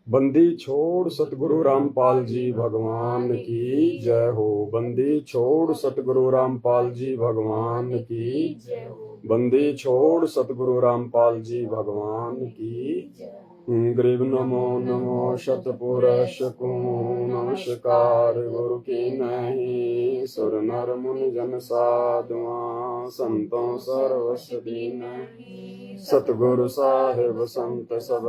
बंदी छोड़ सतगुरु रामपाल जी भगवान की जय हो। बंदी छोड़ सतगुरु रामपाल जी भगवान की जय हो। बंदी छोड़ सतगुरु रामपाल जी भगवान की ग्रीव नमो नमो शतपुरुष को नमस्कार गुरु की नहीं सुर नर मुनि जन साधुआ संतों सर्वस दीन सतगुरु साहिब संत सब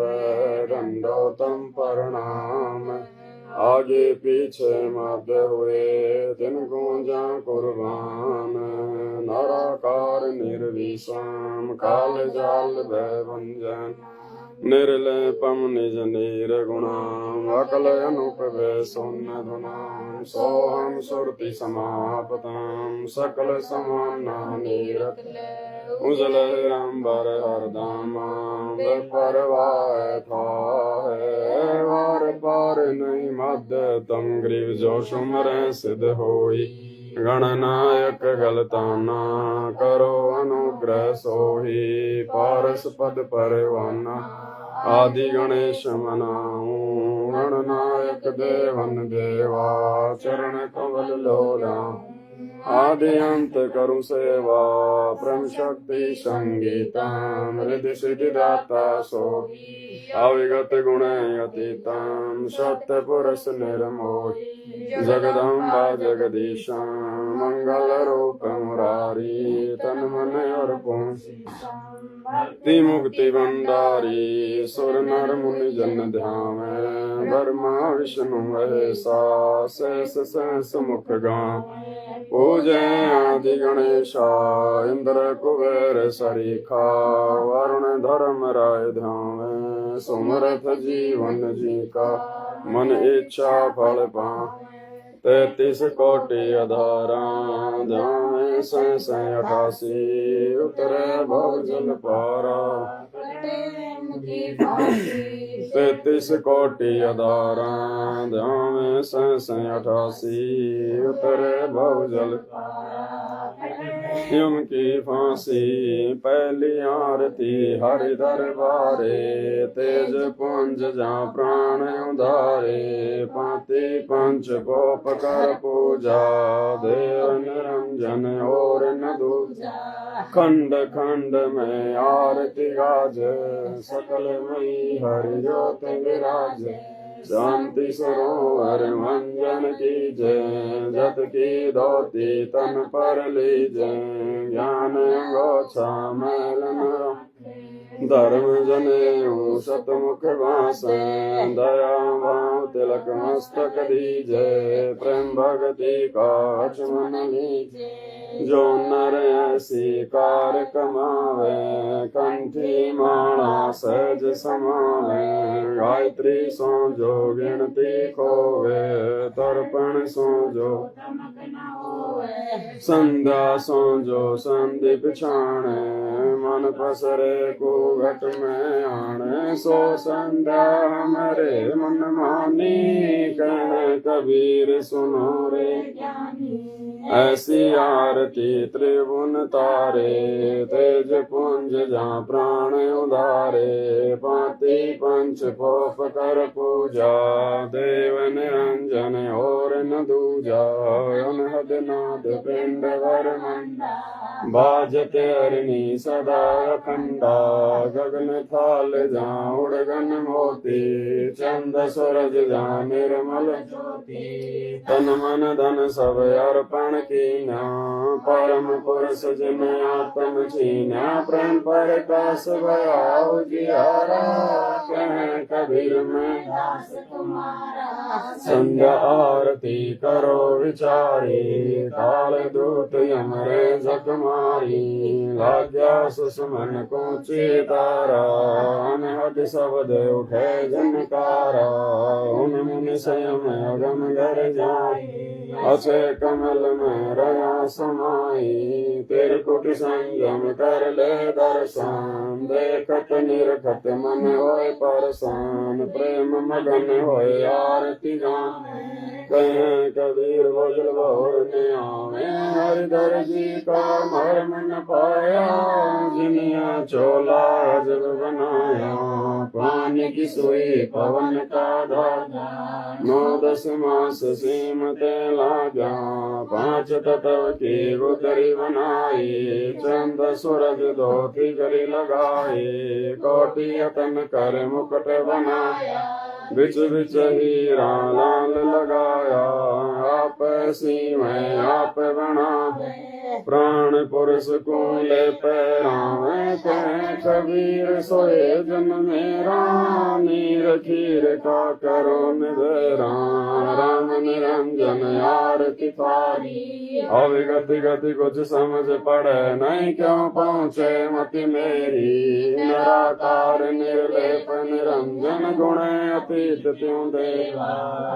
दंडोतम प्रणाम। आगे पीछे मध्य हुए दिन गूंजा कुर्बान। नाराकार निर्विषम काल जाल भय भंजन निर्लेपम निज निर्गुणाम अकल अनूप वे शून्य धुनाम सोहम सुरति समापताम सकल समाना नीरत उजल अंबर हरदाम परवाय था है वार पार नहीं मध्य तम ग्रीव जो सुमर सिद्ध होई गणनायक गलताना करो अनुग्रह सोही पारस पद परवाना आदि गणेश मनाऊं गणनायक देवन देवा चरण कमल लोला आदि अंत करु सेवा परम शक्ति संगीताम हृदय सिद्धि दाता सो अविगत गुण अतीताम सत्य पुरुष निर्मोही जगदम्बा जगदीशा मंगल रूप मुरारी तन मन अर्पण भक्ति मुक्ति भंडारी सुर नर मुनि जन ध्यान ब्रह्मा विष्णु महेशा शेष सहस मुख गान पूजय आदि गणेशा इंद्र कुबेर सरीखा वरुण धर्म राय ध्यान सुमरथ जीवन जी का मन इच्छा फल पा 33 कोटि अधारा ध्यान सै 88 उतरे भव जल पारा 33 कोटि अधारा ध्यान सै 88 उतरे भव जल यम की फांसी पहली आरती हरि दरबारे तेज पुंज जा प्राण उधारे पाति पंच गोप कर पूजा देव निरंजन और न दूजा खंड खंड में आरती गाज सकल मई हरि ज्योत विराज शांति सरोवर मंजन की जय जत की धोती तन पर लीजय ज्ञान गोछा मैलन धर्म जनेऊ सतमुख वास दया भाव तिलक मस्तक दीजय प्रेम भगति का मन लीजय जो नर ऐसी कार कमावे कंठी माणा सहज समावे गायत्री सो जो गिनती खोवे तर्पण सो जो संध्या सो जो संदीप छाणे मन पसरे को घट में आने सो संध्या हमारे मन मानी कह कबीर सुनो रे ऐसी आरती त्रिभुवन तारे तेज पुंज जहाँ प्राण उधारे पाति पंच पोप कर पूजा देव निरंजन और न दूजा अनहद नाद पिंड वर मंडा बाजते अरणी सदा अखंडा गगन थाल जहाँ उड़गन मोती चंद सूरज जहाँ निर्मल ज्योति तन मन धन सब अर्पण कीना परम पुरुष जिन आत्म छीना प्रेम प्रकाश भया उजियारा कह कबीर में दास तुम्हारा संध्या आरती करो विचारी काल दूत यमरे जग मारी लाग्या सुषमन को चेतारा अनहद शब्द उठे जनकारा उन मुनि स्वयं अगम घर जाई अक्षय कमल में रया समाई तिरकुट संयम कर ले दर्शन देखत निरखत मन होय परसान प्रेम मगन होय आरती रति गावे। कहें कबीर बोझल बहुर ने आवे, हरिधर जी का मर्म न पाया, जिनिया चोला अजब बनाया, पानी की सुई पवन का धागा, 9-10 मास सीमते लागा, 5 तत्व की गुदरी बनाई, चंद सूरज धोती करी लगाई, कोटि यतन कर मुकुट बनाया, बिच बिच हीरा लाल लगाया, आप सी में आप बनावे, प्राण पुरुष को ले पैरावे, कह कबीर सोए जन मेरा, नीर खीर का करो निबेरा, राम निरंजन आरती तारी, अविगत गति कुछ समझ पड़े नहीं, क्यों पहुँचे मति मेरी, निराकार निर्लेप निरंजन, गुण अतीत त्यों देवा,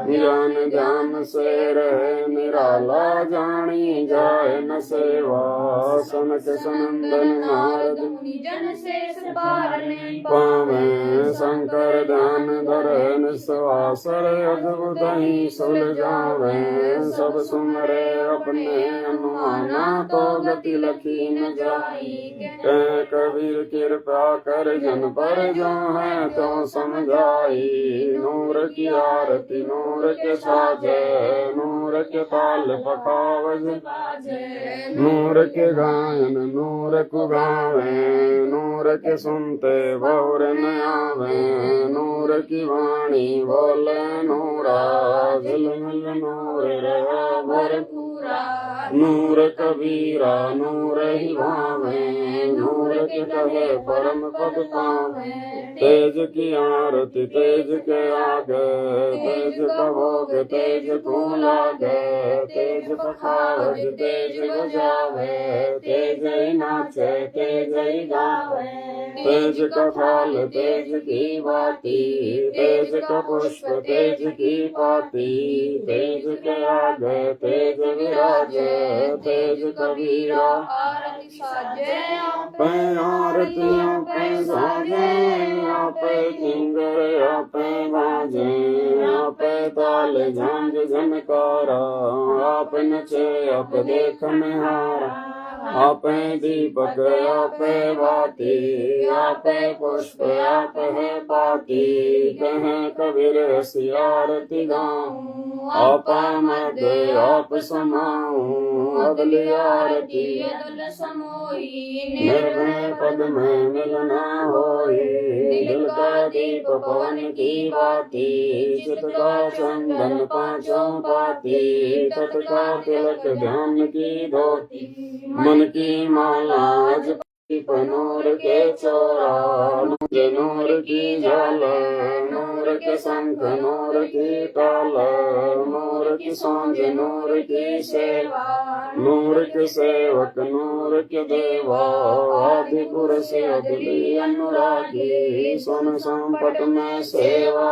ज्ञान ध्यान से रहे निराला, जानी जाए न सेवा, सनक सनंदन नारद जन शेष पार नहीं पावे, शंकर ध्यान धरे निस्वासर, अद्भुत ही सुलझावे, सब सुमरे अपने अनुमाना, तो गति लखी न जाई, कह कबीर कृपा कर जन पर, जो है तो समझाई, नूर की आरती नूर के साजे, नूर के ताल पखावज, नूर के गायन नूर को गावे, नूर के सुनते बहुर न आवे, नूर की वाणी बोले नूरा, झिलमिल नूर रहा भरपूरा, नूर कबीरा नूर ही भावे, नूर के कहे परम पद पावे, तेज की आरती तेज के आगे, तेज का भोग तेज को लागे, तेज पखावज तेज बजावे, तेज ही नाचे तेज ही गावे, तेज का फल तेज की बाती, तेज का पुष्प तेज की पाती, तेज के आगे तेज विराजे, तेज कबीरा आरती साजे, पे आरतियों पे साजे, आपे किंगर आपे बाजे, आपे ताल झांझ झनकारा, आप नचे आप देखन हारा, आपे दीपक आपे बाती, आपे पुष्प आप है पाती, कह कबीर हसी आरती गाऊं, आपा मध्य आप समाऊं, अगली आरती अदल समोही, निर्भय पद में मिलना होई, दिल का दीप पवन की बाती, चित का चंदन पांचों पाती, तत् का तिलक ध्यान की धोती, मन की माला अज नूर के चोरा, नूर की झाला, नूर के शंख नूर की ताला, नूर की सांझ नूर की सेवा, नूर के सेवक नूर के देवा, आदि पुरुष अदली अनुरागी, सोन संपट में सेवा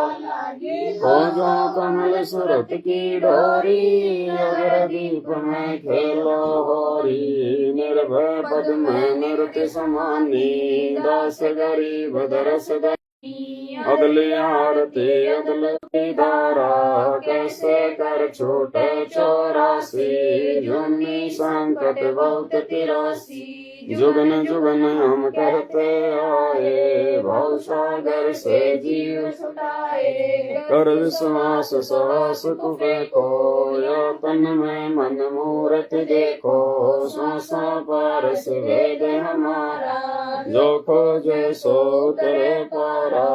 हो, जो कमल सुरत की डोरी, अगर दीप में खेलो होरी, निर्भय पद में नृत्य समानी, दास गरीब दरस अदली आरती अदली धारा, कैसे कर छूटे 84, जुनी संकट बहुत 83, जुगन जुगन हम करते आए, भव सागर से जीव छुटाए, कर विश्वास साहस कुबे को, या तन में मन मूर्ति देखो, श्वासा पारस वेद हमारा, जो खोजे सो तेरे पारा,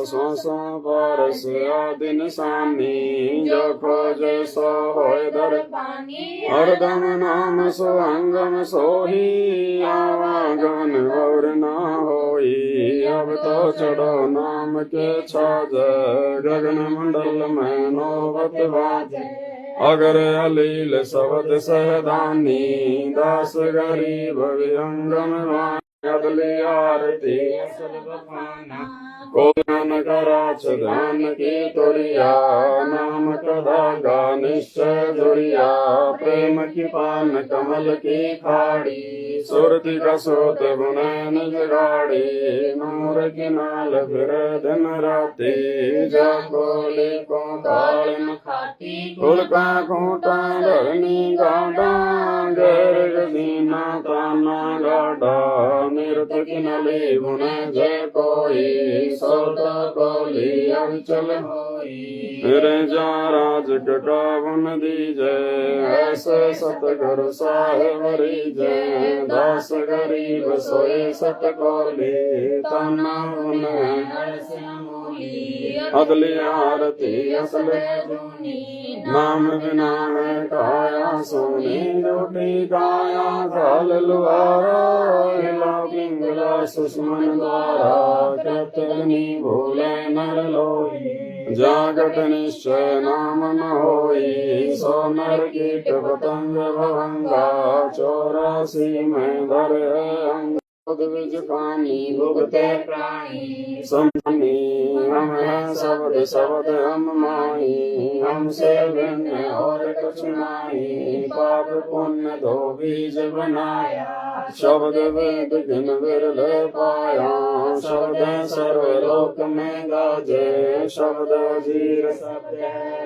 श्वासा पारस आदि निशानी, जो खोजे सो होय दर पानी, हरदम नाम सुअंगम सोही, आवागमन और ना होई, अब तो चढ़ो नाम के छाज, गगन मंडल में नौबत बाजे, अगर अलील शब्द सहदानी, दास गरीब विहंगम अदली आरती असल बखाना, को ज्ञान कराच ध्यान की तुरिया, नाम का धागा निश्चय जुड़िया, प्रेम की पान कमल की खाड़ी, सुरति का सोत बुने निज गाड़ी, नूर की नाल फिर दिन राती, जाको को काल उल्का खूंटा धरनी गाडा गैर गदीना काना गाडा निरत किनली गुण जय कोई सोत कोली अंचल होई रे जा राज ककावन दीजे ऐसे सतगुरु साहेब रीजे दास गरीब सोए सत कोली ताना गुण अगली आरती असल नाम बिना है काया सोनी रोटी काया काल लुआरा हिला पिंगला सुषमन द्वारा कृतनी भूले नर लोई जागत निश्चय नाम न होई सो नर कीट पतंग भवंगा 84 में धर अंग द्विज पानी भुगते प्राणी समनी हम है शब्द शब्द हम माही हमसे भिन्न और कुछ नहीं पाप पुण्य दो बीज बनाया शब्द वेद घिन विरल पाया शब्द सर्वलोक में गाजे शब्द जीर शब्द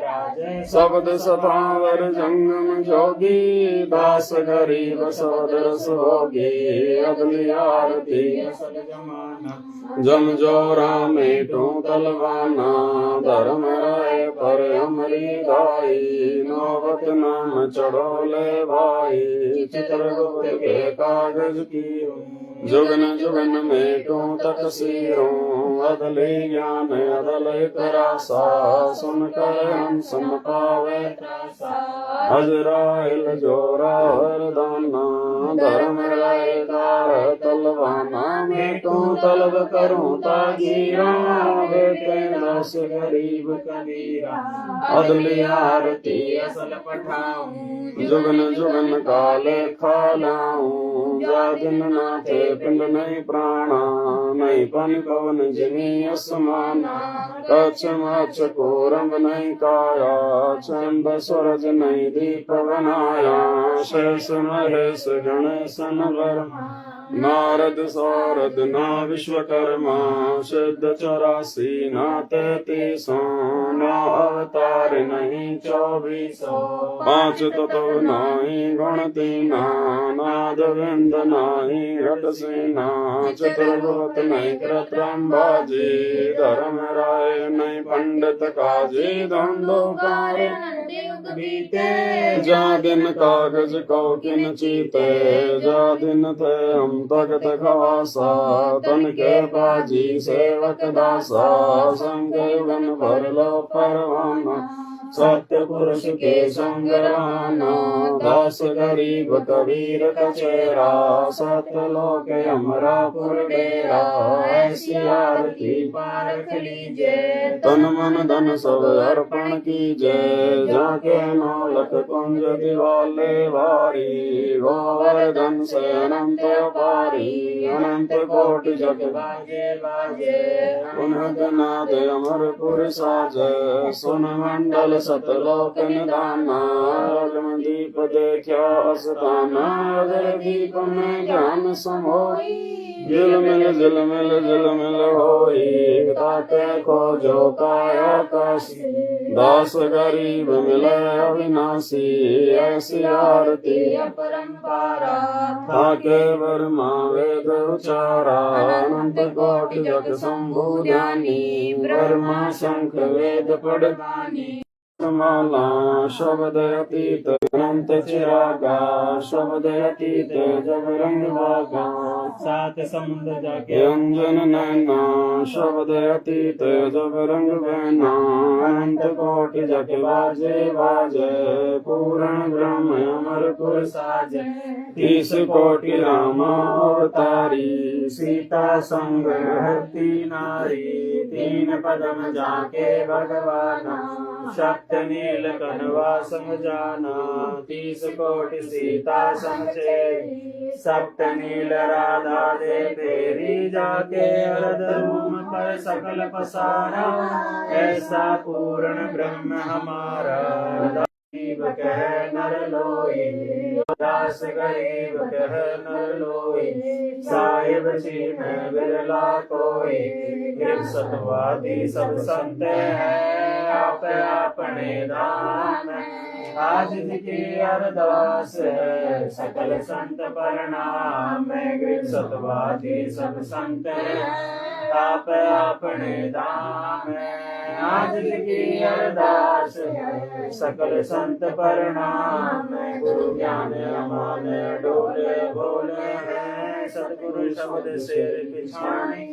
राजे शब्द सतावर जंगम जोगी दास गरीब शब्द रस भोगी अगली आरती जम जोरा में टू तलवाना धर्म राय पर अमरी दाई नौबत नाम चढ़ोले भाई चित्रगुप्त के कागज की जुगन जुगन में टू तकसीरों अदले ज्ञान अदल करासा सुनकर हम सम पावे अजराइल जोरा हरदाना धर्म राय कार तलवाना में टू तलब करूं ताजीरा बेटे दस गरीब कबीरा अदली आरती असल पठाऊं जुगन जुगन काले खालाऊं जा दिन नाथे पिंड नहीं प्राणा नहीं पन पवन जिनी असमाना कच्छ मच्छ कोरम नहीं काया चंद सूरज नहीं दीप बनाया शेष महेश गणेश नरमा नारद सारद ना विश्वकर्मा सिद्ध 84 ना 33 ना अवतार नहीं 24 पांच तत्व नहीं गणती नाद विंद नहीं घट सेना चित्रगुप्त नहीं कृत्रम बाजी धर्म राय नहीं पंडित काजी धंधोकार बीते जा दिन कागज कौकिन चीते जा दिन थे हम तख्त खवासा तन के बाजी सेवक दासा संग युगन भर लो परवाना सत्य पुरुष के संगराना दास गरीब कबीर कचेरा सतलोक अमरापुर डेरा ऐसी आरती पारख लीजे तन मन धन सब अर्पण कीजे जाके नौलख कुंज दिवाले वारी गोवर्धन से अनंत पारी अनंत कोटि जग बाजे बाजे उन्हद नाद अमरपुर साजे सुन मंडल सतलोक निदाना अगम दीप देखा अस्ताना अगर दीप में ज्ञान समोई झिलमिल होई ताके खोजो काया काशी दास गरीब मिले अविनाशी ऐसी आरती परंपरा ताके वर्मा वेद उचारा अनंत कोटि जग शंभु ज्ञानी ब्रह्मा शंख वेद पढ़ानी माला शब्द अतीत अनंत चिरागा शब्द अतीत जब रंग बागा सात समुद्र जाके अंजन नैना शब्द अतीत जब रंग बहना अनंत कोटि जग बाजे बाजे पूर्ण ब्रह्म अमरपुर साजे 30 कोटि रामा अवतारी सीता संग हरती नारी 3 पदम जाके भगवाना सप्त नील कनवा संग जाना 30 कोटि सीता संचेरी सप्त नील राधा दे तेरी जाके हरद रूम पर सकल पसारा ऐसा पूर्ण ब्रह्म हमारा गरीब कह नर लोई दास गरीब कह नर लोई साहिब जी में बिरला कोई सतवादी सब संत है आप अपने धाम। आज की अरदास है सकल संत प्रणाम। गृह सतवादी सब संत आप अपने धाम। आज की अरदास है सकल संत प्रणाम। गुरु ज्ञान अमान डोले बोले हैं। सतगुरु शब्द से पिछाने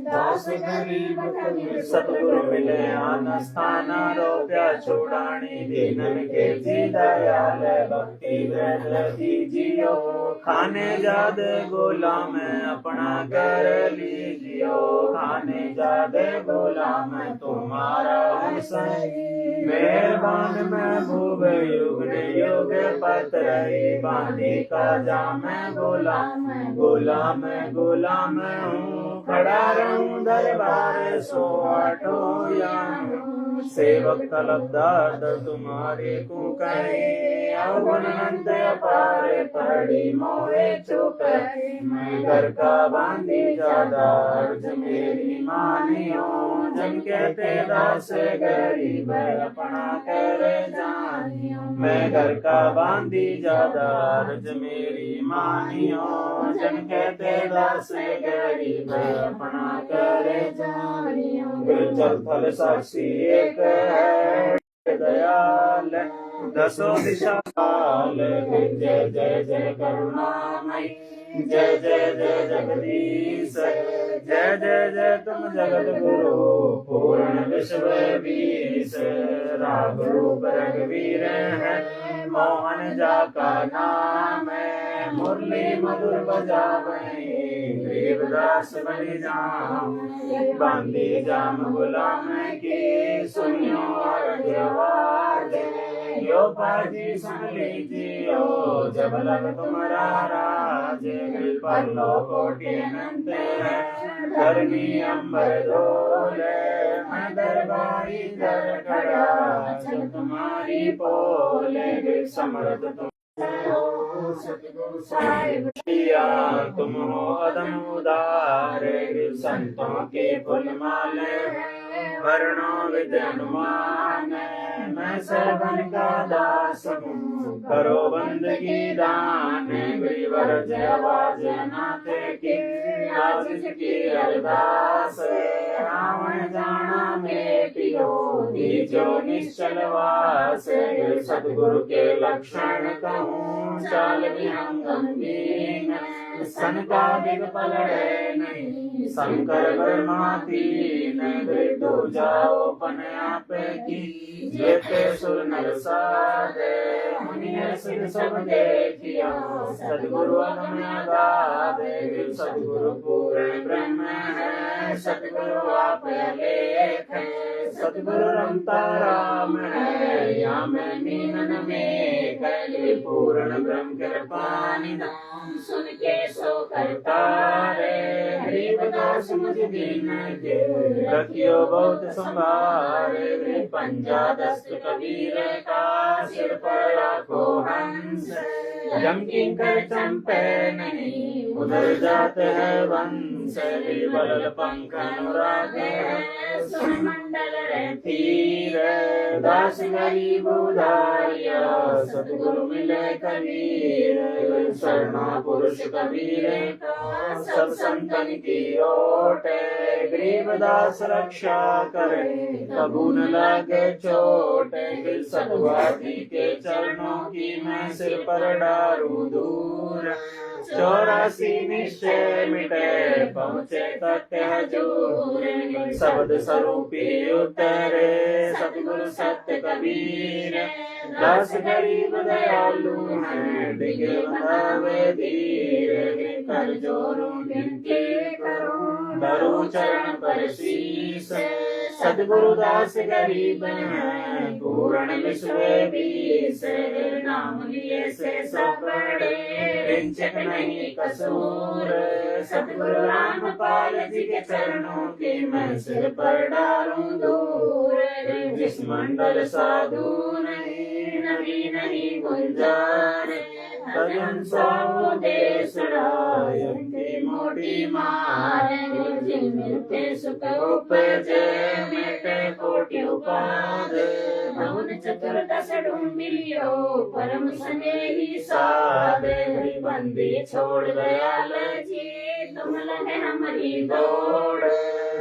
दास गरीब कबीर। सतगुरु मिले आन स्थान रोप्या छोड़ानी। दीनन के जी दयाल भक्ति वृद्ध दीजियो। खाने जाद गुलाम अपना कर लीजियो। खाने जाद गुलाम तुम्हारा हुसैन। मेहरबान मैं भूग युग युग पतरई। बांधी का जाम गुलाम गुलाम गुलाम हूँ। खड़ा रहूं दरबार सो आठो याम। सेवक तलबदार तुम्हारे को कहे। अवगुण अनंत अपार पड़ी मोहे चुप। मैं घर का बांधी ज्यादा अर्ज मेरी मानियो। जन कहते दास गरीब अपना करे जानियो। मैं घर का बांधी ज्यादा अर्ज मेरी मानियो। जन कहते दास गरीब अपना करे जानियो। जल थल साक्षी एक है दयाल। दसों दिशा काल। जय जय जय करुणामयी। जय जय जय जगदीश। जय जय जय तुम जगत गुरु पूर्ण विश्व बीस। राग रूप रघुवीर है मोहन जा का नाम। मुरली मधुर बजावे देवदास बलि जाम। बांधी जाम गुलाम की सुनियो आवाज। यो पाजी सुन लीजियो जब लग तुम्हारा राज। पल्लो कोटि अनंत है धरनी अंबर डोले। मैं दरबारी दर खड़ा चल तुम्हारी पोले। समर्थ तुम सतगुरु साहिब तुम हो अदम उदार। संतों के फुल माले वर्णों विद्यनुमान। मैं सरवन का दास हूँ करो बंदगी दान। गिरिवर जय आवाज नाथे की आज की अरदास। रावण जाना बेटियो दीजो निश्चल वास। सतगुरु के लक्षण कहूँ चाल विहंगम। संकादिक पलड़े नहीं शंकर ब्रह्मा तीन। दो जाओ पन आप की जेते सुर नर साधे। मुनिय सिर सब देखियो सतगुरु अगम्य। सतगुरु पूर्ण ब्रह्म है सतगुरु आप लेख। सतगुरु रमता राम है या मैं मीनन में। कैली पूर्ण ब्रह्म कृपा निधान। सुन के सो करता रे। गरीबदास मुझ दीन के रखियो बहुत संभारे। पंजा दस्त कबीर का सिर पर रखो हंस। जम किंकर चंपे नहीं उधर जाते है वंश। बल पंख अनुराग मंडल तीर। दास गरीब उदारिया सतगुरु मिले कबीर। शरणा पुरुष कबीर सब संतन की ओट। गरीबदास रक्षा करे कबू न लागे चोट। सतवादी के चरणों की मैं सिर पर डारूं दूर। 84 निश्चय मिटे पहुँचे तक हजूर। शब्द स्वरूपी उतरे सतगुरु सत्य कबीर। दास गरीब दयालु हैं दिग बनावे धीर। कर जोरू विनती करूं डरू चरण पर शीस। सतगुरु दास गरीब हैं पूर्ण विश्व बीस। नाम लिए से सब बड़े रिंचक नहीं कसूर। सतगुरु रामपाल जी के चरणों की मैं सिर पर डालूं दूर। जिस मंडल साधु नहीं नवी नहीं गुंजार। सजन सब देसड़ा की मोटी मार जिन मिलते सुख उपजे मिटे कोटि उपाद भवन चतुर्दश डुम्बियो परम स्नेही साध बंदी छोड़ दयाल जी तुम लगे हमारी दौड़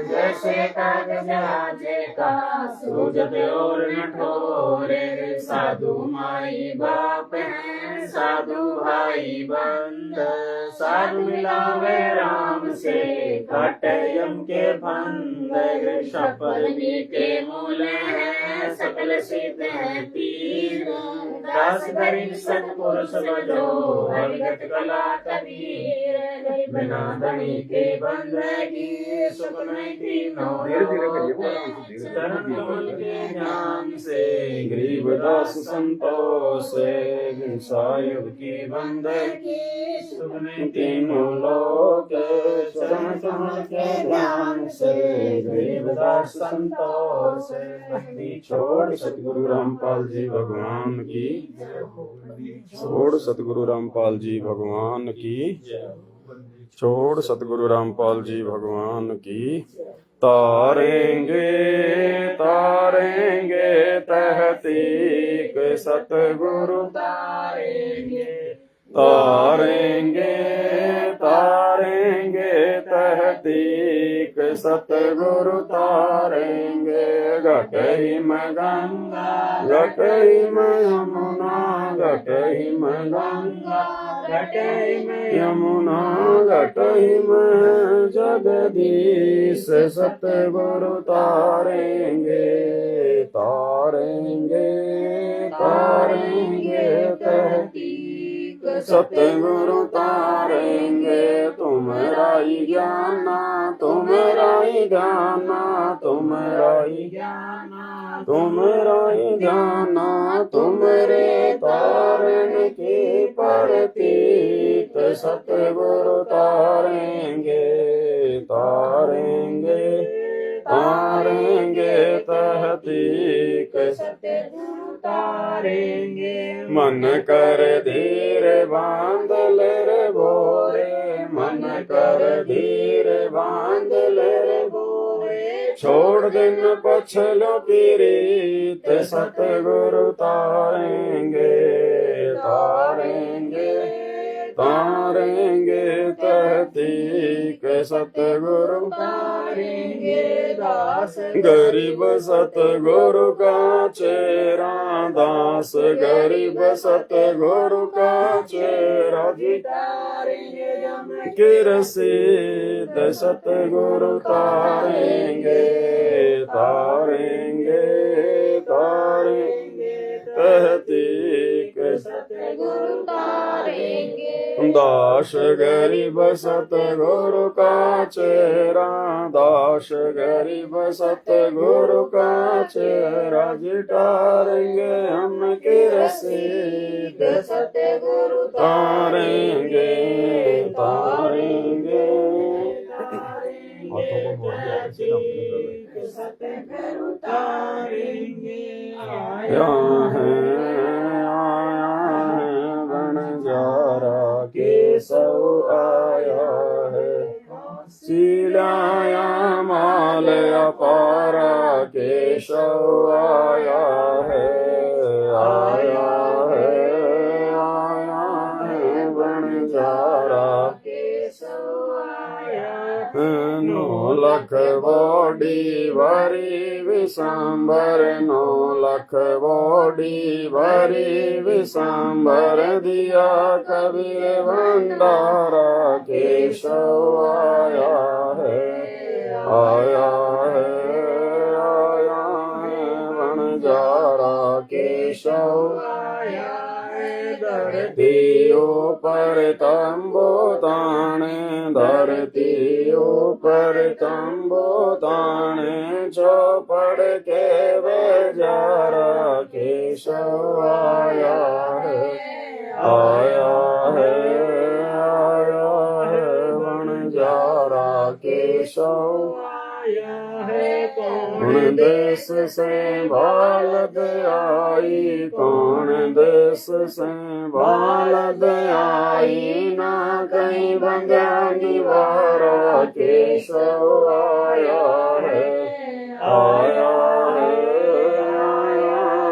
जैसे कागज आजे का सूजत और नठोरे साधु माई बाप है साधु भाई बंद साधु मिलावे राम से काटे यम के फंद शपल के मूल है सकल सिद्ध है पीर दास गरीब सत्पुरुष बजो हरिगत कला कबीर बिना धनी के बंदगी सुख नहीं तीनों चरण कमल के ज्ञान से गरीबदास संतोष से सायुग की बंदगी सुख नहीं तीनों लोक चरण कमल के ज्ञान से गरीबदास संतोष से बंदी छोड़ सतगुरु रामपाल जी भगवान की छोड़ सतगुरु रामपाल जी भगवान की छोड़ सतगुरु रामपाल जी भगवान की तारेंगे तारेंगे तहतीक सतगुरु तारेंगे तारेंगे तारेंगे तहतीक सतगुरु तारेंगे घटई में गंगा घटई में यमुना घटई में गंगा घटई में यमुना घटई में जगदीश सतगुरु तारेंगे तारेंगे तारेंगे तहतीक सतगुरु तारेंगे तुम्हारा ही ज्ञाना तुम्हारा ही ज्ञाना तुम्हारा ही ज्ञाना तुम्हारा ही ज्ञाना तुम्हारे तारण की प्रतीक सतगुरु तारेंगे तारेंगे तारेंगे तहतीक सतगुरु तारेंगे मन कर धीर बांध ले रे भोरे मन कर धीर बांध ले रे भोरे छोड़ दिन पछलो की रीत सतगुरु तारेंगे तारेंगे तारेंगे तहतीक सतगुरु तारेंगे दास गरीब सतगुरु का चेहरा दास गरीब सतगुरु का चेहरा जितारेंगे किरसीद सतगुरु तारेंगे तारेंगे तारेंगे तहतीक सतगुरु तारेंगे दास गरीब सतगुरु का चेहरा दास गरीब सतगुरु का चेहरा जितारेंगे हम की रसीद सतगुरु तारेंगे तारेंगे सतगुरु तारेंगे आया है बंजारा केशव आया है सिलाया माल अपारा केशव आया है आया है बंजारा केशव आया है 9 लाख बॉडी भरी विशांबर 9 लाख बॉडी भरी विशांबर दिया कबीर भंडारा केशव आया है आया है बंजारा केशव आया है धरती ऊपर तंबू ताने धरती ऊपर तंबू ताने चौपड़ के बेजारा केशव आया है आया है बंजारा केशव आया है कौन कौन देश से बालद आई, कौन देश से बालद आई, ना कहीं बंध्या निवारा केशव आया है, आया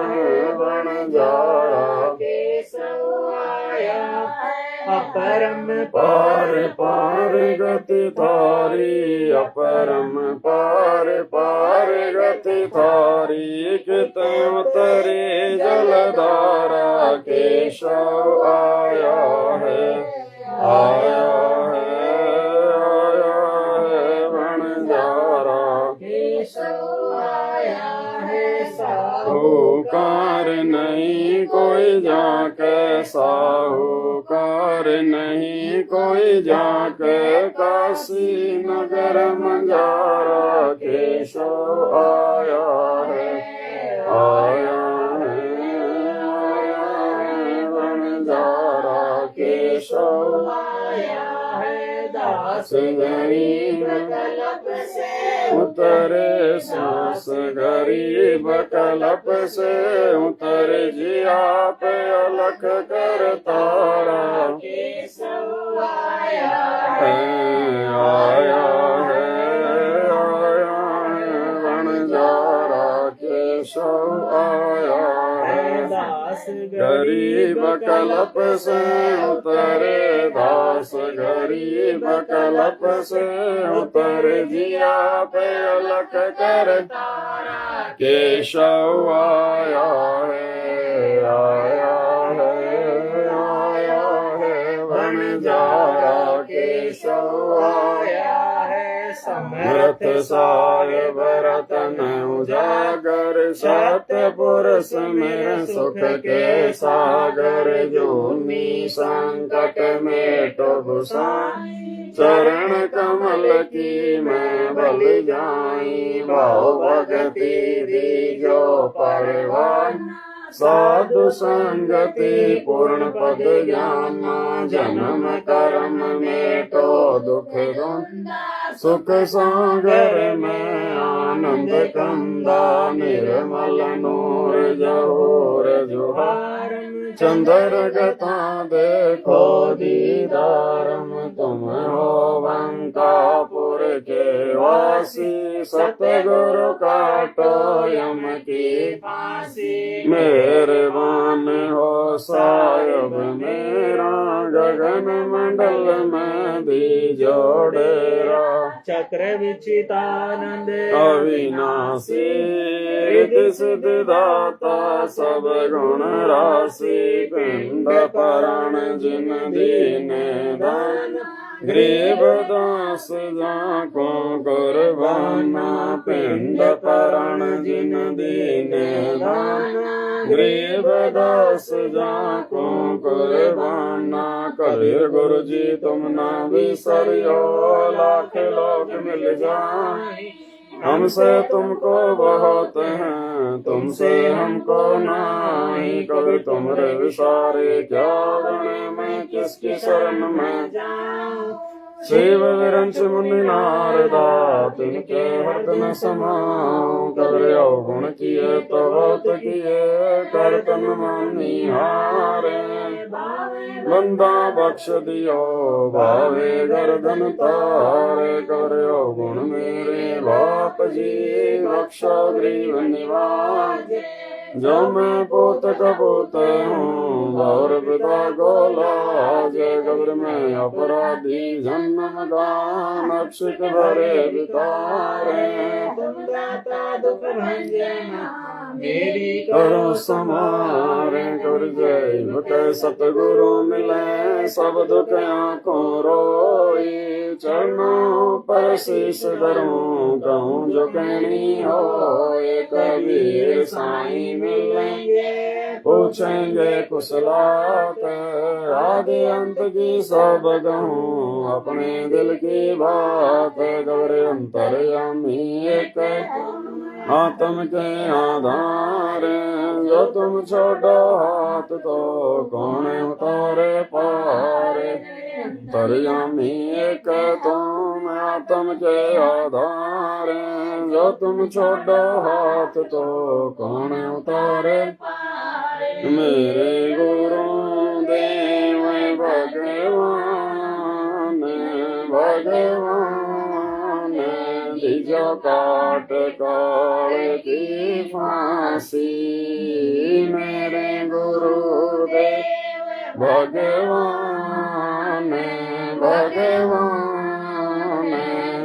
है बंजारा केशव आया है। अपरम पार पार गति थारी, अपरम पार पार गति थारी, किते उतरी जलधारा केशव आया है, आया है बंजारा केशव आया है। साहूकार नहीं कोई जाके, साहूकार नहीं कोई जाके, काशी नगर मंजारा केशव आया है, आया है बंजारा केशव आया है। दास गरीब कलप से उतरे, सांस गरीब कलप से उतरे, जिया पे अलख कर तारा केशव आया है, आया है बंजारा केशव आया है। दास गरीब कलप से उतरे, दास गरीब कलप से उतरे, जिया पे अलख कर तारा केशव आया है, आया है बंजारा केशव आया है। समर्थ साय बरतन उजागर, सतपुरुष में सुख के सागर, जोनी संकट में तो गुसाई, चरण कमल की मैं बल जाई, भाव भगति दी जो परवान, साधु संगति पूर्ण पद ज्ञाना, जन्म कर्म में तो दुख द्वंद्व, सुख सागर में आनंद कंदा, निर्मल नूर जहूर जुहार, चंद्र गता देखो दीदारम, तुम हो बंकापुर के वासी, सतगुरु काटो यम की फांसी, मेहरबान हो साहिब मेरा, गगन मंडल में दी जोड़ेरा, चक्र विचितानंद अविनाशी, रिद्धि सिद्धि दाता सब गुण राशि, पिंड परण जिन दीने दान, गरीब दास जाको कुर्बाना, पिंड परण जिन दीने दान, गरीब दास जाको कुर्बाना, करे गुरु जी तुम ना बिसरियो, लाख लोग मिल जाए, हमसे तुमको बहुत हैं, तुमसे हमको नहीं, कभी तुमरे विसारे क्या बने, मैं किसकी शरण में जाऊं, शिव विरंच मुनि नारदा तिनके हृद में समाऊं, कर अवगुण किए तो बहुत किए, कर तन मानी हारे, बंदा बख्श दियो भावे गर्दन तारे, कर अवगुण मेरे बाप जी बख्शो ग्रीव निवाज, जो मैं पोत कपूत हूँ और पिता को लाज, कब्र में अपराधी जन्म दान, अक्षित भरे बितारे, तुम दाता दुख भंजना मेरी करो समारे, कर जय भक्त सतगुरु मिले, सब दुख आंखों रोई, चरणों पर शीश धरूं कहूँ जो कहनी हो, कबीर साईं मिलेंगे पूछेंगे कुशलात, आदि अंत की सब कहूँ अपने दिल की बात, गौर अंतर्यामी एक आत्म के आधार, जो तुम छोड़ो हाथ तो कौन उतारे पार, अंतर्यामी एक तुम आत्म के आधार, जो तुम छोड़ो हाथ तो कौन उतारे। मेरे गुरु देव भगवान भगवान, दीजो काट काल की फांसी। मेरे गुरु देव भगवान भगवान,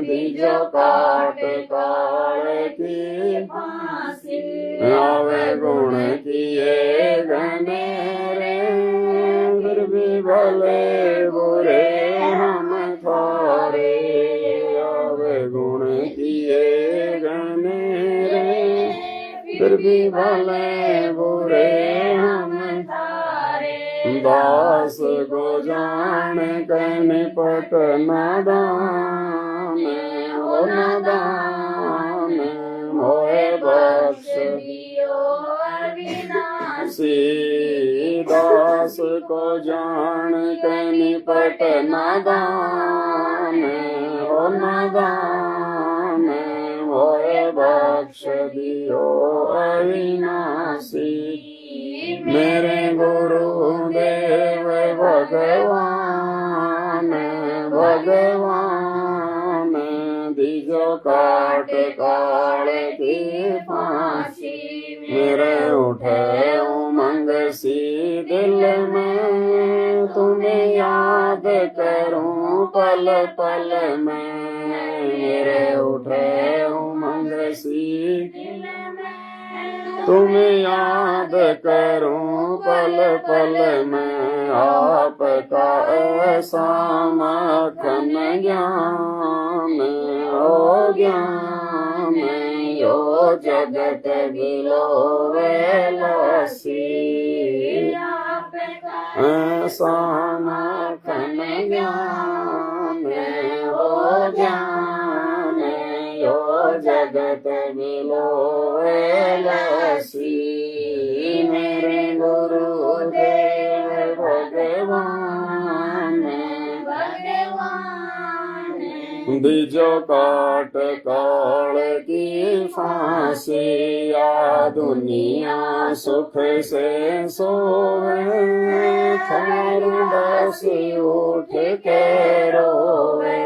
दीजो काट काल की फांसी। आवे गुण किए घनेरे, फिर भी भले बुरे हम थारे। आवे गुण किए घनेरे, फिर भी भले बुरे हम थारे। दास को जान के निपट नादान, हो नादान मोहे बख्श दियो अविनाशी। दास को जान के निपट नादान, हो नादान मोहे बख्श दियो अविनाशी। मेरे गुरु देव भगवान भगवान, दीजो काट काल की फांसी। मेरे उठे उमंग सी दिल में, तुम्हें याद करूं पल पल में। मेरे उठे उमंग सी दिल में, तुम्हें याद करूं पल पल में। आपका ऐसा मखन ज्ञान ओ ज्ञान, यो जगत बिलोवे लसी। ऐसा मखन ज्ञान ओ ज्ञान, यो जगत बिलोवे लसी। मेरे गुरु देव भगवान भगवान, दीजो काट काल की फांसी। या दुनिया सुख से सोवे, खैर बस उठ के रोवे।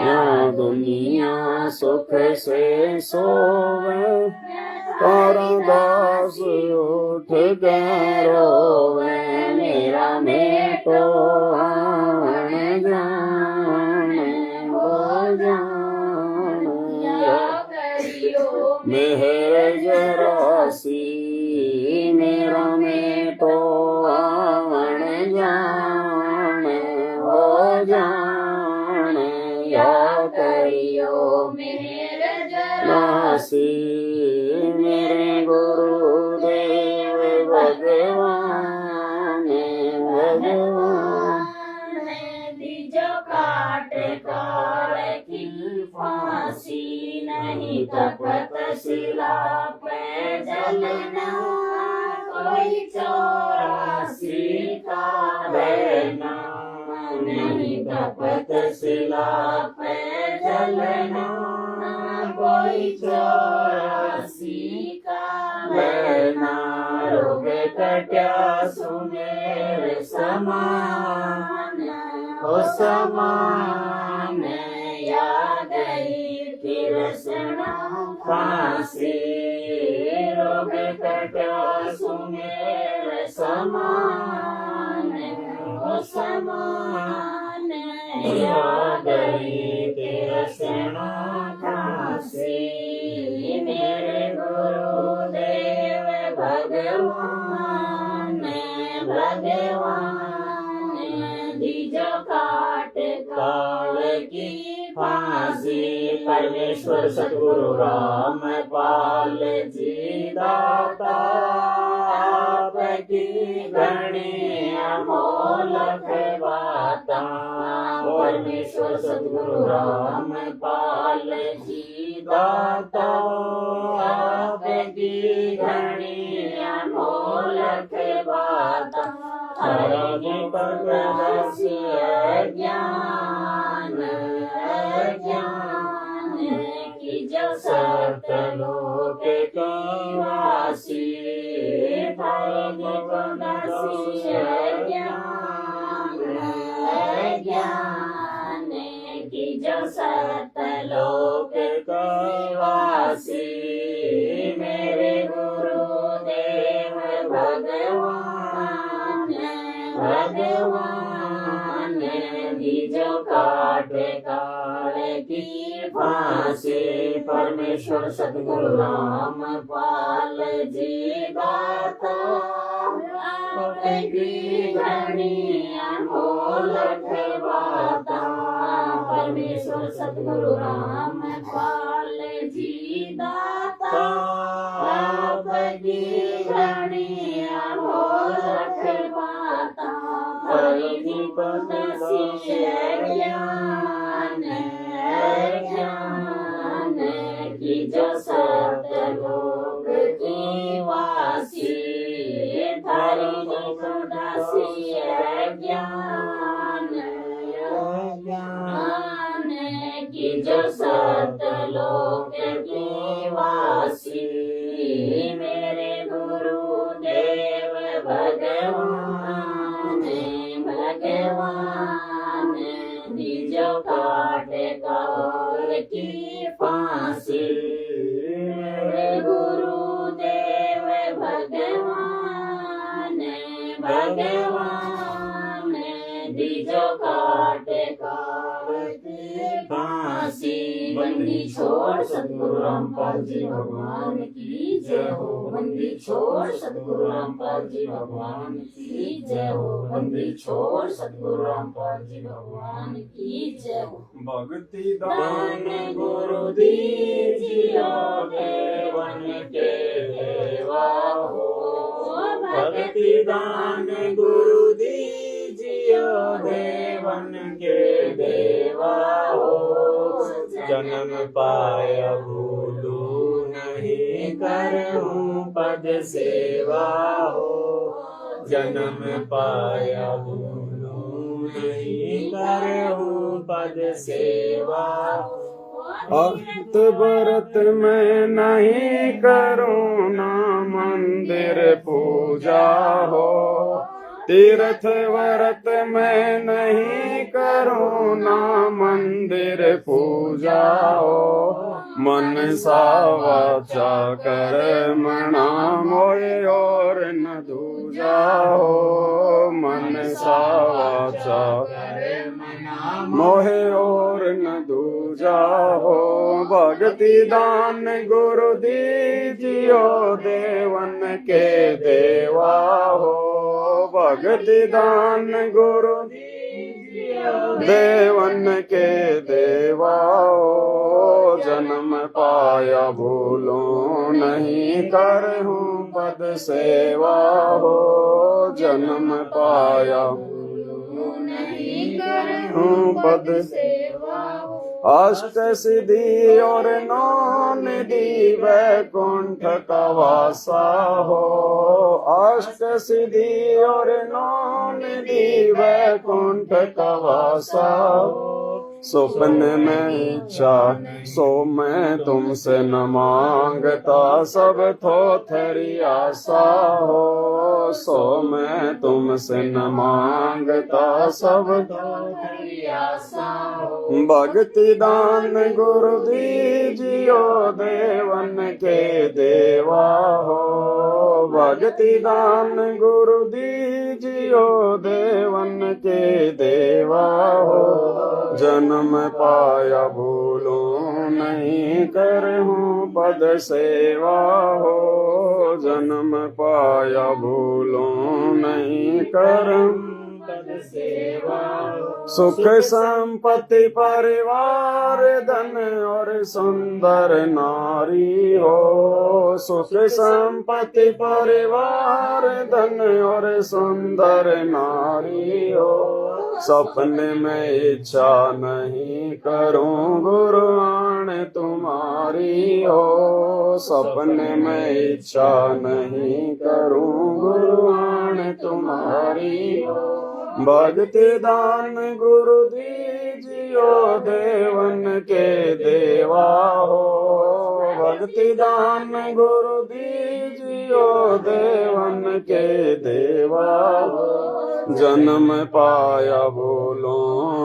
या दुनिया सुख से सोवे, दास उठ के रोवे। मेरा मेटो आन जान हो जान, मेहर जरासी। मेरा मेटो आन जान हो जान, या करियो मेहर जरासी। मेरे गुरु देव भगवान भगवान, दीजो काट काल की फांसी। नहीं तपत शिला पे जलना, कोई 84 का रहना। नहीं तपत शिला पे जलना, कोई 84 का रहना। रोग कट्या सुमेर समान हो समान, या गई कृष्ण फांसी। रोग कट्या सुमेर समान हो समान, या गई कृष्ण फांसी। मेरे गुरु देव भगवान भगवान, दीजो काट काल की फांसी। परमेश्वर सतगुरु राम पाल जी दाता, आपकी घनी अमोलक बाता। परमेश्वर सतगुरु राम पाल जी दाता, आपकी घनी अमोलक बाता। हरि दीपक दासी अज्ञान अज्ञान की जो सतलोक की वासी हरि दीपक दासी अज्ञान अज्ञान की जो सतलोक की वासी मेरे गुरुदेव भगवान भगवान जो काटे काल की फांसी परमेश्वर सतगुरु राम पाल जी दाता आपकी घनी अनमोल बाता परमेश्वर सतगुरु राम पाल जी दाता आपकी घनी अनमोल बाता हरि दीपक दासी ज्ञान ज्ञान की जो सतलोक की वासी हरि दीपक दासी ज्ञान ज्ञान की जो सतलोक की वासी मेरे गुरुदेव भगवान भगवान जो काटे काल की फांसी मेरे गुरुदेव भगवान भगवान जो काटे काल की फांसी बंदी छोड़ सतगुरु रामपाल जी भगवान की जय हो बंदी छोड़ सतगुरु रामपाल जी भगवान की जय हो बंदी छोड़ सतगुरु रामपाल जी भगवान की जय हो भक्ति दान गुरु दीजियो देवन के देवा हो भक्ति दान गुरु दीजियो देवन के देवा हो जन्म पाया भूलू नहीं करूं पद सेवा हो जन्म पाया भूलू नहीं करूं पद सेवा भक्त व्रत में नहीं करूं ना मंदिर पूजा हो तीर्थ व्रत में नहीं करूं ना मंदिर पूजा हो मन सावाचा कर मना मोए और न दूजा हो मन सावाचा मोहे और न दूजा हो भक्ति दान गुरु दीजियो देवन के देवा हो भक्ति दान गुरु देवन के देवा हो जन्म पाया भूलो नहीं करहूं पद सेवा हो जन्म पाया नहीं करहूं पद सेवा हो अष्ट सिद्धि और नौ निधि वैकुंठ का वासा हो अष्ट सिद्धि और नौ निधि वैकुंठ का वासा हो स्वप्न में इच्छा सो मैं तुमसे न मांगता सब थोथरी आशा हो सो मैं तुमसे न मांगता सब थोथरी आशा हो भक्ति दान गुरु दीजियो देवन के देवा हो भक्ति दान गुरु दीजियो देवन के देवा हो जन्म पाया भूलो नहीं करहूं पद सेवा हो जन्म पाया भूलो नहीं करहूं पद सेवा सुख संपत्ति परिवार धन और सुंदर नारी हो सुख संपत्ति परिवार धन और सुंदर नारी हो सपने में इच्छा नहीं करूं गुरु गुरुआण तुम्हारी हो, सपने में इच्छा नहीं करूं गुरुआण तुम्हारी हो। भक्ति दान गुरु दीजियो देवन के देवा हो, भक्ति दान गुरु दीजियो देवन के देवा हो। जन्म पाया बोलो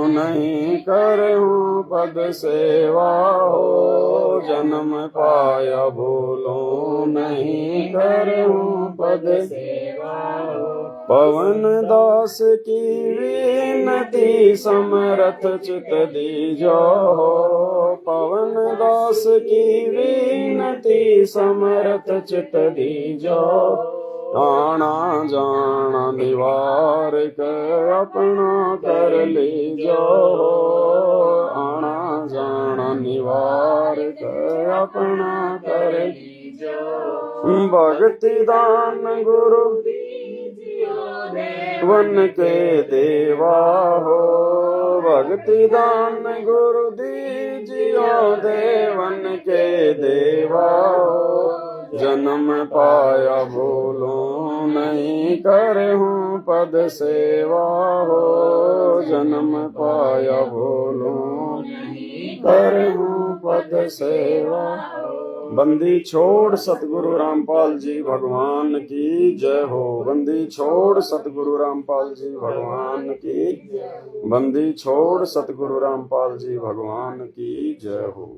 नहीं करूं पद सेवा हो, जन्म पाया बोलो नहीं करूं पद सेवा हो। पवन दास की विनती समरथ चित दीजो हो, पवन दास की विनती समरथ चित दीजो। आना जाना निवार कर अपना कर लीजो, आना जाना निवार कर अपना कर लीजो। भक्ति दान गुरु वन के देवा हो, भक्ति दान गुरु दीजियो देवन के देवा हो। जन्म पाया बोलो नहीं करहूं पद सेवा हो, जन्म पाया बोलो नहीं करहूं पद सेवा। बंदी छोड़ सतगुरु रामपाल जी भगवान की जय हो, बंदी छोड़ सतगुरु रामपाल जी भगवान की, बंदी छोड़ सतगुरु रामपाल जी भगवान की जय हो।